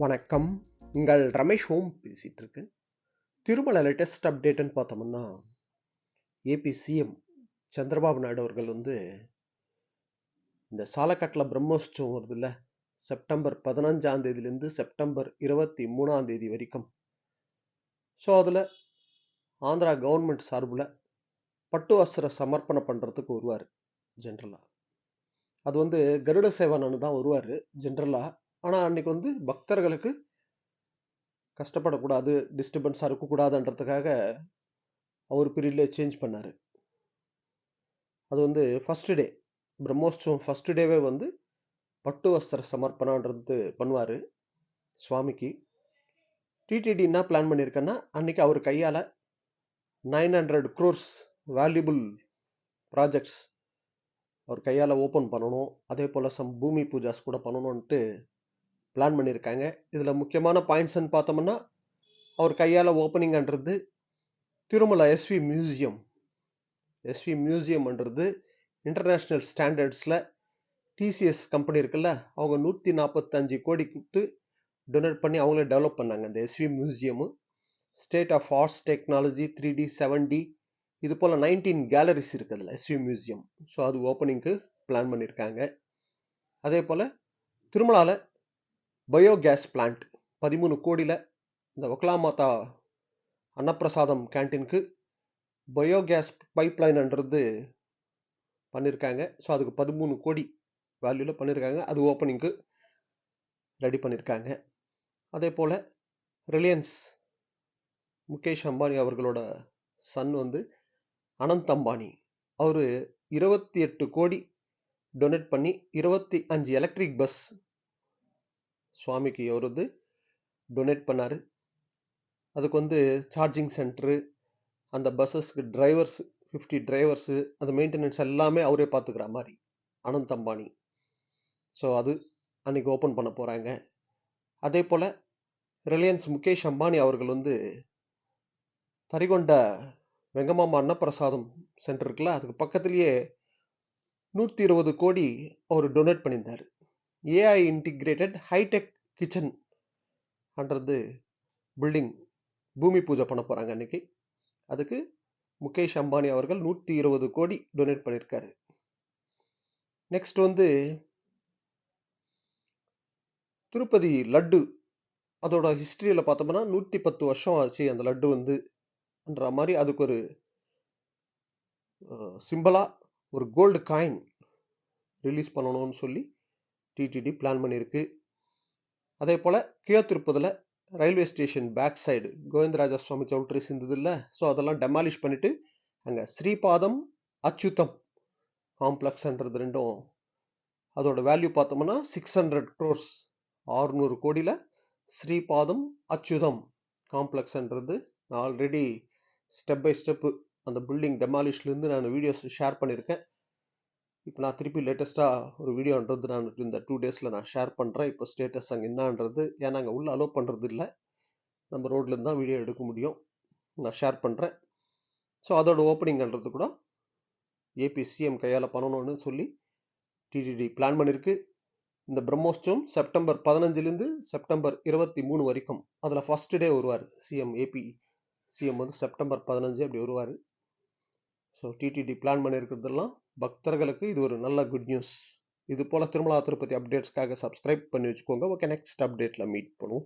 வணக்கம். உங்கள் ரமேஷ் ஹோம் பேசிட்டு இருக்கேன். திருமலை லேட்டஸ்ட் அப்டேட்ன்னு பார்த்தோம்னா, ஏபி சிஎம் சந்திரபாபு நாயுடு அவர்கள் இந்த சாலக்காட்டுல பிரம்மோற்சவம் வருதுல்ல, செப்டம்பர் 15ஆம் தேதியிலிருந்து செப்டம்பர் 23ஆம் தேதி வரைக்கும். ஸோ அதில் ஆந்திரா கவர்மெண்ட் சார்பில் பட்டு வஸ்திர சமர்ப்பணம் பண்ணுறதுக்கு வருவார் ஜென்ரலாக. அது கருட சேவனன்னு தான் வருவார் ஜென்ரலாக. ஆனால் அன்னைக்கு பக்தர்களுக்கு கஷ்டப்படக்கூடாது, டிஸ்டர்பன்ஸாக இருக்கக்கூடாதுன்றதுக்காக அவர் பீரியட்ல சேஞ்ச் பண்ணாரு. அது ஃபர்ஸ்ட் டே பிரம்மோற்சவம் ஃபர்ஸ்ட் டேவே பட்டு வஸ்திர சமர்ப்பணம்ன்றது பண்ணுவார் சுவாமிக்கு. டிடிடி என்ன பிளான் பண்ணியிருக்கேன்னா, அன்னைக்கு அவர் கையால் 900 crores வேல்யூபிள் ப்ராஜெக்ட்ஸ் அவர் கையால் ஓப்பன் பண்ணணும். அதே போல் பூமி பூஜாஸ் கூட பண்ணணும்ன்ட்டு பிளான் பண்ணியிருக்காங்க. இதில் முக்கியமான பாயிண்ட்ஸ்ன்னு பார்த்தோம்னா, அவர் கையால் ஓப்பனிங்ன்றது திருமலை எஸ்வி மியூசியம்ன்றது இன்டர்நேஷ்னல் ஸ்டாண்டர்ட்ஸில் டிசிஎஸ் கம்பெனி இருக்குல்ல, அவங்க 145 கோடி கொடுத்து டொனேட் பண்ணி அவங்களே டெவலப் பண்ணாங்க இந்த SV museum. State of arts technology 3D 7D இது போல் 19 கேலரிஸ் இருக்குது அதில் எஸ்வி மியூசியம். ஸோ அது ஓப்பனிங்க்கு பிளான் பண்ணியிருக்காங்க. அதே போல் திருமலாவில் பயோகேஸ் பிளான்ட் 13 கோடியில் இந்த ஒக்லாமாதா அன்னப்பிரசாதம் கேன்டீனுக்கு பயோகேஸ் பைப்லைன்ன்றது பண்ணியிருக்காங்க. ஸோ அதுக்கு 13 கோடி வேல்யூவில் பண்ணியிருக்காங்க. அது ஓப்பனிங்க்கு ரெடி பண்ணியிருக்காங்க. அதே போல் ரிலையன்ஸ் முகேஷ் அம்பானி அவர்களோட சன் அனந்த் அம்பானி அவர் 28 கோடி டொனேட் பண்ணி 25 எலக்ட்ரிக் பஸ் சுவாமிக்கு அவர் டொனேட் பண்ணார். அதுக்கு சார்ஜிங் சென்டரு, அந்த பஸ்ஸஸ்க்கு டிரைவர்ஸ் 50 டிரைவர்ஸு, அந்த மெயின்டெனன்ஸ் எல்லாமே அவரே பார்த்துக்கிற மாதிரி அனந்த் அம்பானி. ஸோ அது அன்னைக்கு ஓப்பன் பண்ண போகிறாங்க. அதே போல் ரிலையன்ஸ் முகேஷ் அம்பானி அவர்கள் தரிகொண்ட வெங்கமாமா அன்னப்பிரசாதம் சென்டர் இருக்குல்ல, அதுக்கு பக்கத்துலேயே 120 கோடி அவர் டொனேட் பண்ணியிருந்தார். AI integrated hi tech kitchen building பூமி பூஜை பண்ண போகிறாங்க அன்னைக்கு. அதுக்கு முகேஷ் அம்பானி அவர்கள் 120 கோடி டொனேட் பண்ணியிருக்காரு. நெக்ஸ்ட் திருப்பதி லட்டு, அதோட ஹிஸ்டரியில் பார்த்தோம்னா 110 வருஷம் ஆச்சு அந்த லட்டுன்ற மாதிரி. அதுக்கு ஒரு சிம்பிளா ஒரு கோல்டு காயின் ரிலீஸ் பண்ணணும்னு சொல்லி டிடிடி பிளான் பண்ணியிருக்கு. அதே போல் கியோ திருப்பதியில் railway station back side Govindaraja Swami choultries இருந்தது இல்லை, ஸோ அதெல்லாம் டெமாலிஷ் பண்ணிட்டு அங்கே ஸ்ரீபாதம் அச்சுதம் காம்ப்ளெக்ஸ்ன்றது ரெண்டும், அதோட வேல்யூ பார்த்தோம்னா 600 crores 600 கோடியில் ஸ்ரீபாதம் அச்சுதம் காம்ப்ளெக்ஸ்ன்றது நான் ஆல்ரெடி ஸ்டெப் பை ஸ்டெப்பு அந்த பில்டிங் டெமாலிஷ்லேருந்து நான் வீடியோஸ் ஷேர் பண்ணியிருக்கேன். இப்போ நான் திருப்பி லேட்டஸ்ட்டாக ஒரு வீடியோன்றது நான் இந்த 2 டேஸில் நான் ஷேர் பண்ணுறேன். இப்போ ஸ்டேட்டஸ் அங்கே என்னன்றது, ஏன்னா அங்கே உள்ள அலோவ் பண்ணுறது இல்லை, நம்ம ரோட்லேருந்து தான் வீடியோ எடுக்க முடியும், நான் ஷேர் பண்ணுறேன். ஸோ அதோட ஓப்பனிங்ன்றது கூட ஏபி சிஎம் கையால் பண்ணணும்னு சொல்லி டிடிடி பிளான் பண்ணியிருக்கு. இந்த பிரம்மோற்சவம் செப்டம்பர் 15லேருந்து செப்டம்பர் 23 வரைக்கும். அதில் ஃபர்ஸ்ட் டே வருவார் சிஎம். ஏபி சிஎம் செப்டம்பர் 15 அப்படி வருவார். ஸோ டிடிடி பிளான் பண்ணியிருக்கிறதெல்லாம் பக்தர்களுக்கு இது ஒரு நல்ல குட் நியூஸ். இது போல் திருமலா திருப்பதி அப்டேட்ஸ்க்காக சப்ஸ்கிரைப் பண்ணி வச்சுக்கோங்க. ஓகே, நெக்ஸ்ட் அப்டேட்டில் மீட் பண்ணுவோம்.